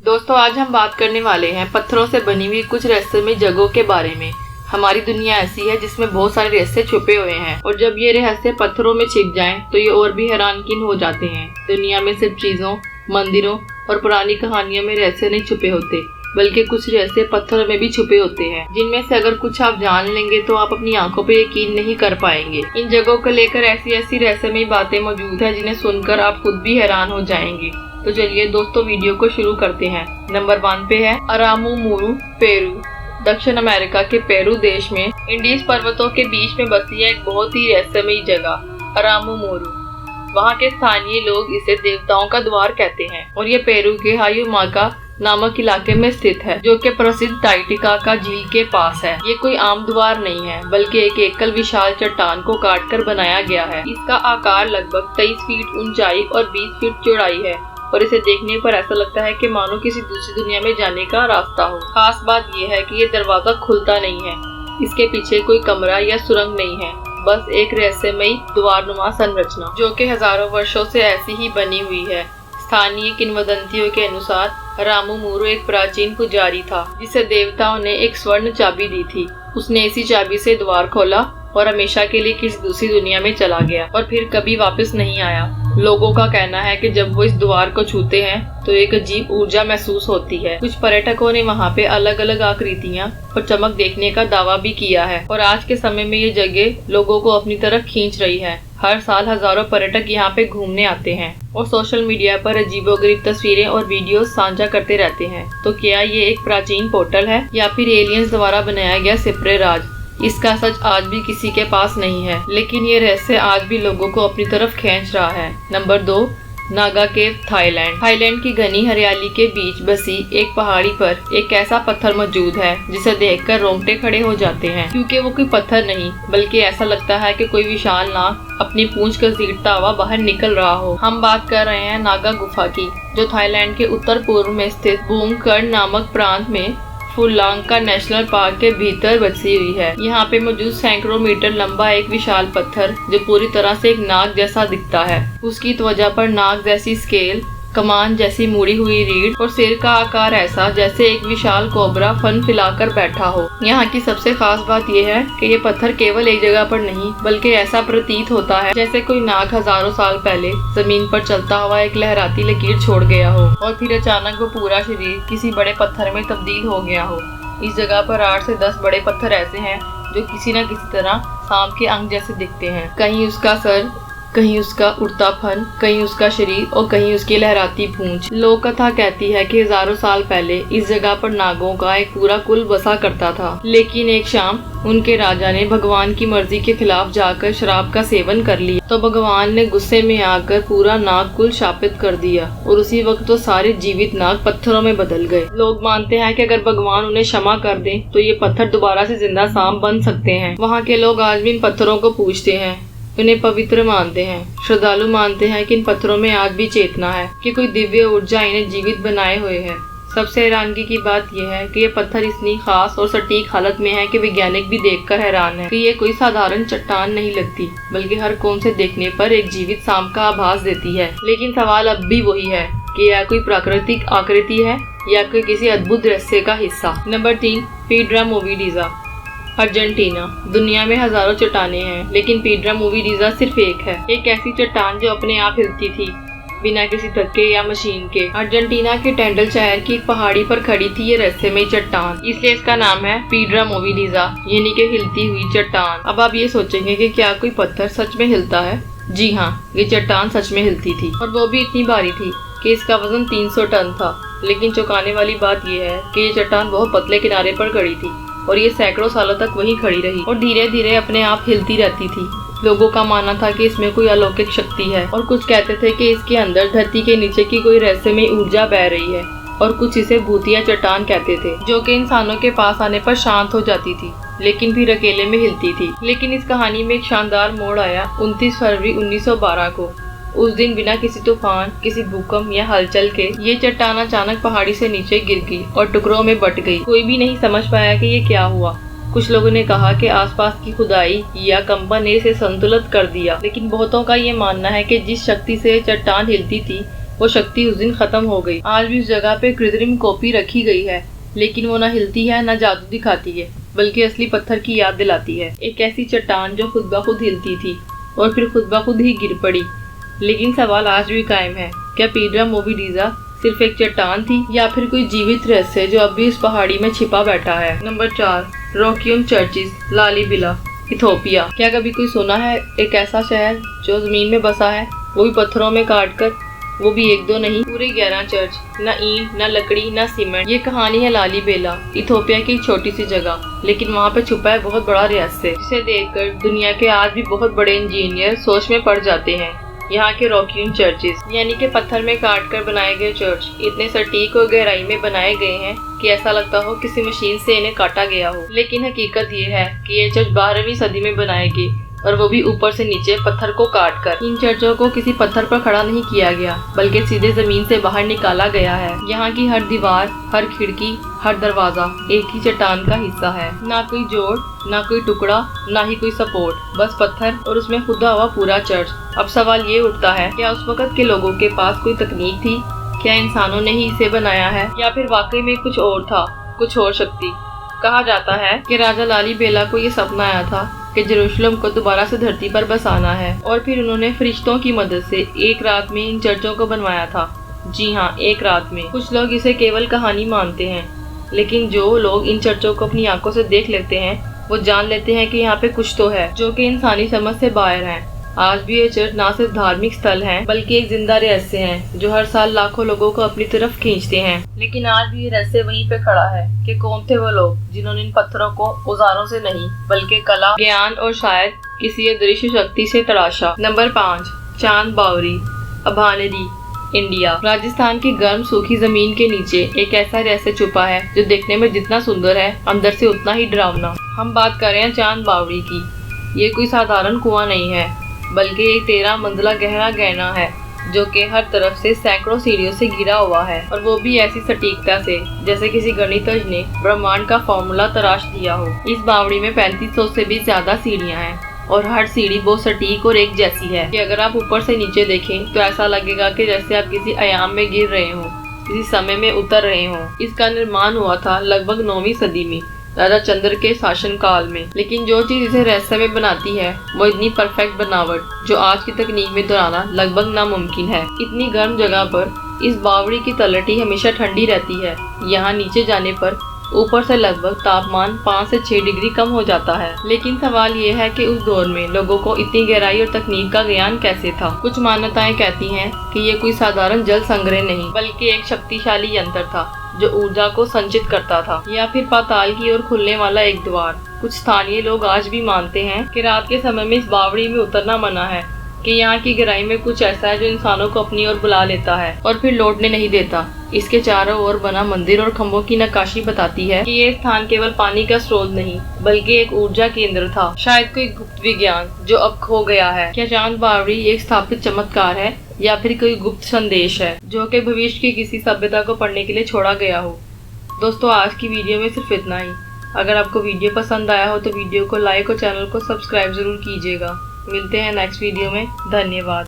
दोस्तों, आज हम बात करने वाले हैं पत्थरों से बनी हुई कुछ रहस्यमय जगहों के बारे में। हमारी दुनिया ऐसी है जिसमें बहुत सारे रहस्य छुपे हुए हैं और जब ये रहस्य पत्थरों में छिप जाएं तो ये और भी हैरानकीन हो जाते हैं। दुनिया में सिर्फ चीजों, मंदिरों और पुरानी कहानियों में रहस्य नहीं छुपे होते, बल्कि कुछ रहस्य पत्थरों में भी छुपे होते हैं, जिनमें से अगर कुछ आप जान लेंगे तो आप अपनी आंखों पे यकीन नहीं कर पाएंगे। इन जगहों को लेकर ऐसी ऐसी रहस्यमयी बातें मौजूद है जिन्हें सुनकर आप खुद भी हैरान हो जाएंगे। तो चलिए दोस्तों, वीडियो को शुरू करते हैं। नंबर 1 पे है अरामुमुरु, पेरू। दक्षिण अमेरिका के पेरू देश में इंडीज पर्वतों के बीच में बसी है एक बहुत ही रहस्यमयी जगह अरामुमुरु। वहाँ के स्थानीय लोग इसे देवताओं का द्वार कहते हैं और ये पेरू के हायुमाका नामक इलाके में स्थित है, जो कि प्रसिद्ध टाइटिकाका झील के पास है। ये कोई आम द्वार नहीं है, बल्कि एक एकल विशाल चट्टान को काटकर बनाया गया है। इसका आकार लगभग 23 फीट ऊंचाई और 20 फीट चौड़ाई है और इसे देखने पर ऐसा लगता है कि मानो किसी दूसरी दुनिया में जाने का रास्ता हो। खास बात यह है कि ये दरवाजा खुलता नहीं है, इसके पीछे कोई कमरा या सुरंग नहीं है, बस एक रहस्यमयी द्वारनुमा संरचना जो कि हजारों वर्षों से ऐसी ही बनी हुई है। स्थानीय किंवदंतियों के अनुसार रामुमुरु एक प्राचीन पुजारी था जिसे देवताओं ने एक स्वर्ण चाबी दी थी। उसने इसी चाबी से द्वार खोला और हमेशा के लिए किसी दूसरी दुनिया में चला गया और फिर कभी वापस नहीं आया। लोगों का कहना है कि जब वो इस द्वार को छूते हैं तो एक अजीब ऊर्जा महसूस होती है। कुछ पर्यटकों ने वहाँ पे अलग अलग आकृतियाँ और चमक देखने का दावा भी किया है और आज के समय में ये जगह लोगों को अपनी तरफ खींच रही है। हर साल हजारों पर्यटक यहाँ पे घूमने आते हैं और सोशल मीडिया पर अजीबोगरीब तस्वीरें और वीडियो साझा करते रहते हैं। तो क्या ये एक प्राचीन पोर्टल है या फिर एलियंस द्वारा बनाया गया सिपरे राज? इसका सच आज भी किसी के पास नहीं है, लेकिन ये रहस्य आज भी लोगों को अपनी तरफ खींच रहा है। नंबर 2, नागा केव, थाईलैंड। थाईलैंड की घनी हरियाली के बीच बसी एक पहाड़ी पर एक ऐसा पत्थर मौजूद है जिसे देखकर रोंगटे खड़े हो जाते हैं, क्योंकि वो कोई पत्थर नहीं बल्कि ऐसा लगता है कि कोई विशाल नाग अपनी पूंछ घसीटता हुआ बाहर निकल रहा हो। हम बात कर रहे हैं नागा गुफा की, जो थाईलैंड के उत्तर पूर्व में स्थित बूमकर्ण नामक प्रांत में फुलांका नेशनल पार्क के भीतर बसी हुई है। यहाँ पे मौजूद सैकड़ों मीटर लंबा एक विशाल पत्थर जो पूरी तरह से एक नाग जैसा दिखता है। उसकी त्वचा पर नाग जैसी स्केल, कमान जैसी मुड़ी हुई रीढ़ और सिर का आकार ऐसा जैसे एक विशाल कोबरा फन फैलाकर बैठा हो। यहाँ की सबसे खास बात यह है कि ये पत्थर केवल एक जगह पर नहीं बल्कि ऐसा प्रतीत होता है जैसे कोई नाग हजारों साल पहले जमीन पर चलता हुआ एक लहराती लकीर छोड़ गया हो और फिर अचानक वो पूरा शरीर किसी बड़े पत्थर में तब्दील हो गया हो। इस जगह पर 8 से 10 बड़े पत्थर ऐसे हैं जो किसी न किसी तरह सांप के अंग जैसे दिखते हैं। कहीं उसका सर, कहीं उसका उड़ता फन, कहीं उसका शरीर और कहीं उसकी लहराती पूंछ। लोक कथा कहती है कि हजारों साल पहले इस जगह पर नागों का एक पूरा कुल बसा करता था, लेकिन एक शाम उनके राजा ने भगवान की मर्जी के खिलाफ जाकर शराब का सेवन कर लिया तो भगवान ने गुस्से में आकर पूरा नाग कुल शापित कर दिया और उसी वक्त तो सारे जीवित नाग पत्थरों में बदल गए। लोग मानते हैं कि अगर भगवान उन्हें क्षमा कर दें तो ये पत्थर दोबारा से जिंदा सांप बन सकते हैं। वहाँ के लोग आज भी इन पत्थरों को पूजते हैं, इन्हें पवित्र मानते हैं। श्रद्धालु मानते हैं कि इन पत्थरों में आज भी चेतना है, कि कोई दिव्य ऊर्जा इन्हें जीवित बनाए हुए है। सबसे हैरानगी की बात यह है कि ये पत्थर इतनी खास और सटीक हालत में है कि वैज्ञानिक भी देखकर हैरान है कि ये कोई साधारण चट्टान नहीं लगती, बल्कि हर कोण से देखने पर एक जीवित सांप का आभास देती है। लेकिन सवाल अब भी वही है कि यह कोई प्राकृतिक आकृति है या कोई किसी अद्भुत रहस्य का हिस्सा। Number 3, Piedra Movediza, Argentina. दुनिया में हजारों चट्टानें हैं, लेकिन पीड्रा मूविडिज़ा सिर्फ एक है, एक ऐसी चट्टान जो अपने आप हिलती थी बिना किसी धक्के या मशीन के। अर्जेंटीना के टेंडल शहर की एक पहाड़ी पर खड़ी थी ये रहस्यमयी चट्टान, इसलिए इसका नाम है पीड्रा मूविडिज़ा, यानी कि हिलती हुई चट्टान। अब आप ये सोचेंगे कि क्या कोई पत्थर सच में हिलता है? जी हाँ, ये चट्टान सच में हिलती थी और वो भी इतनी भारी थी कि इसका वजन 300 टन था। लेकिन चौंकाने वाली बात यह है कि ये चट्टान बहुत पतले किनारे पर खड़ी थी और ये सैकड़ों सालों तक वहीं खड़ी रही और धीरे धीरे अपने आप हिलती रहती थी। लोगों का मानना था कि इसमें कोई अलौकिक शक्ति है और कुछ कहते थे कि इसके अंदर धरती के नीचे की कोई रहस्यमय ऊर्जा बह रही है और कुछ इसे भूतिया चट्टान कहते थे, जो कि इंसानों के पास आने पर शांत हो जाती थी लेकिन फिर अकेले में हिलती थी। लेकिन इस कहानी में एक शानदार मोड़ आया 29 फरवरी 1912 को। उस दिन बिना किसी तूफान, किसी भूकंप या हलचल के ये चट्टान अचानक पहाड़ी से नीचे गिर गई और टुकड़ों में बट गई। कोई भी नहीं समझ पाया कि ये क्या हुआ। कुछ लोगों ने कहा कि आसपास की खुदाई या कंपन ने इसे संतुलित कर दिया, लेकिन बहुतों का ये मानना है कि जिस शक्ति से चट्टान हिलती थी वो शक्ति उस दिन खत्म हो गई। आज भी उस जगह पे कृत्रिम कॉपी रखी गई है, लेकिन वो न हिलती है न जादू दिखाती है, बल्कि असली पत्थर की याद दिलाती है। एक ऐसी चट्टान जो खुद ब खुद हिलती थी और फिर खुद ब खुद ही गिर पड़ी। लेकिन सवाल आज भी कायम है, क्या पीड्रा मोविडीजा सिर्फ एक चट्टान थी या फिर कोई जीवित रहस्य जो अब भी इस पहाड़ी में छिपा बैठा है। नंबर 4, रॉकियम चर्चिस, लालीबिला, इथोपिया। क्या कभी कोई सुना है एक ऐसा शहर जो जमीन में बसा है, वो भी पत्थरों में काट कर, वो भी 1-2 नहीं, पूरे 11 चर्च, न ईंट न लकड़ी न सीमेंट। ये कहानी है लालीबेला, इथोपिया की एक छोटी सी जगह, लेकिन वहाँ पे छुपा है बहुत बड़ा रहस्य, जिसे देखकर दुनिया के आज भी बहुत बड़े इंजीनियर सोच में पड़ जाते हैं। यहाँ के रॉकियन चर्चेस यानी कि पत्थर में काट कर बनाए गए चर्च इतने सटीक और गहराई में बनाए गए हैं कि ऐसा लगता हो किसी मशीन से इन्हें काटा गया हो। लेकिन हकीकत ये है कि ये चर्च 12वीं सदी में बनाए गए, और वो भी ऊपर से नीचे पत्थर को काट कर। इन चर्चों को किसी पत्थर पर खड़ा नहीं किया गया, बल्कि सीधे जमीन से बाहर निकाला गया है। यहाँ की हर दीवार, हर खिड़की, हर दरवाजा एक ही चट्टान का हिस्सा है। ना कोई जोड़, ना कोई टुकड़ा, ना ही कोई सपोर्ट, बस पत्थर और उसमें खुदा हुआ पूरा चर्च। अब सवाल ये उठता है, क्या उस वक्त के लोगों के पास कोई तकनीक थी? क्या इंसानों ने ही इसे बनाया है, या फिर वाकई में कुछ और था, कुछ और शक्ति? कहा जाता है कि राजा लालीबेला को ये सपना आया था कि जेरूशलम को दोबारा से धरती पर बसाना है, और फिर उन्होंने फरिश्तों की मदद से एक रात में इन चर्चों को बनवाया था। जी हाँ, एक रात में। कुछ लोग इसे केवल कहानी मानते हैं, लेकिन जो लोग इन चर्चों को अपनी आंखों से देख लेते हैं वो जान लेते हैं कि यहाँ पे कुछ तो है जो कि इंसानी समझ से बाहर है। आज भी ये चर्च न सिर्फ धार्मिक स्थल है, बल्कि एक जिंदा रहस्य है जो हर साल लाखों लोगों को अपनी तरफ खींचते हैं। लेकिन आज भी ये रहस्य वहीं पे खड़ा है कि कौन थे वो लोग जिन्होंने इन पत्थरों को औजारों से नहीं, बल्कि कला, ज्ञान और शायद किसी अदृश्य शक्ति से तराशा। नंबर 5, चांद बावरी, अभानेरी, इंडिया। राजस्थान की गर्म सूखी जमीन के नीचे एक ऐसा रहस्य छुपा है जो देखने में जितना सुंदर है, अंदर से उतना ही डरावना। हम बात कर रहे हैं चांद बावड़ी की। ये कोई साधारण कुआं नहीं है, बल्कि एक 13 मंजिला गहरा गहना है जो कि हर तरफ से सैकड़ों सीढ़ियों से घिरा हुआ है, और वो भी ऐसी सटीकता से जैसे किसी गणितज्ञ ने ब्रह्मांड का फॉर्मूला तराश दिया हो। इस बावड़ी में 3500 से भी ज्यादा सीढ़ियां हैं, और हर सीढ़ी बहुत सटीक और एक जैसी है कि अगर आप ऊपर से नीचे देखें तो ऐसा लगेगा कि जैसे आप किसी आयाम में गिर रहे हो, किसी समय में उतर रहे हो। इसका निर्माण हुआ था लगभग 9वीं सदी में, राजा चंद्र के शासन काल में। लेकिन जो चीज इसे रहस्यमय बनाती है वो इतनी परफेक्ट बनावट जो आज की तकनीक में दोहराना लगभग नामुमकिन है। इतनी गर्म जगह पर इस बावड़ी की तलहटी हमेशा ठंडी रहती है। यहाँ नीचे जाने पर ऊपर से लगभग तापमान 5 से 6 डिग्री कम हो जाता है। लेकिन सवाल ये है कि उस दौर में लोगों को इतनी गहराई और तकनीक का ज्ञान कैसे था? कुछ मान्यताएं कहती हैं कि ये कोई साधारण जल संग्रह नहीं, बल्कि एक शक्तिशाली यंत्र था जो ऊर्जा को संचित करता था, या फिर पाताल की ओर खुलने वाला एक द्वार। कुछ स्थानीय लोग आज भी मानते हैं कि रात के समय में इस बावड़ी में उतरना मना है, कि यहाँ की गहराई में कुछ ऐसा है जो इंसानों को अपनी ओर बुला लेता है और फिर लौटने नहीं देता। इसके चारों ओर बना मंदिर और खम्भों की नक्काशी बताती है कि ये स्थान केवल पानी का स्रोत नहीं, बल्कि एक ऊर्जा केंद्र था, शायद कोई गुप्त विज्ञान जो अब खो गया है। क्या चांद बावड़ी एक स्थापित चमत्कार है, या फिर कोई गुप्त संदेश है जो कि भविष्य की किसी सभ्यता को पढ़ने के लिए छोड़ा गया हो? दोस्तों, आज की वीडियो में सिर्फ इतना ही। अगर आपको वीडियो पसंद आया हो तो वीडियो को लाइक और चैनल को सब्सक्राइब जरूर कीजिएगा। मिलते हैं नेक्स्ट वीडियो में। धन्यवाद।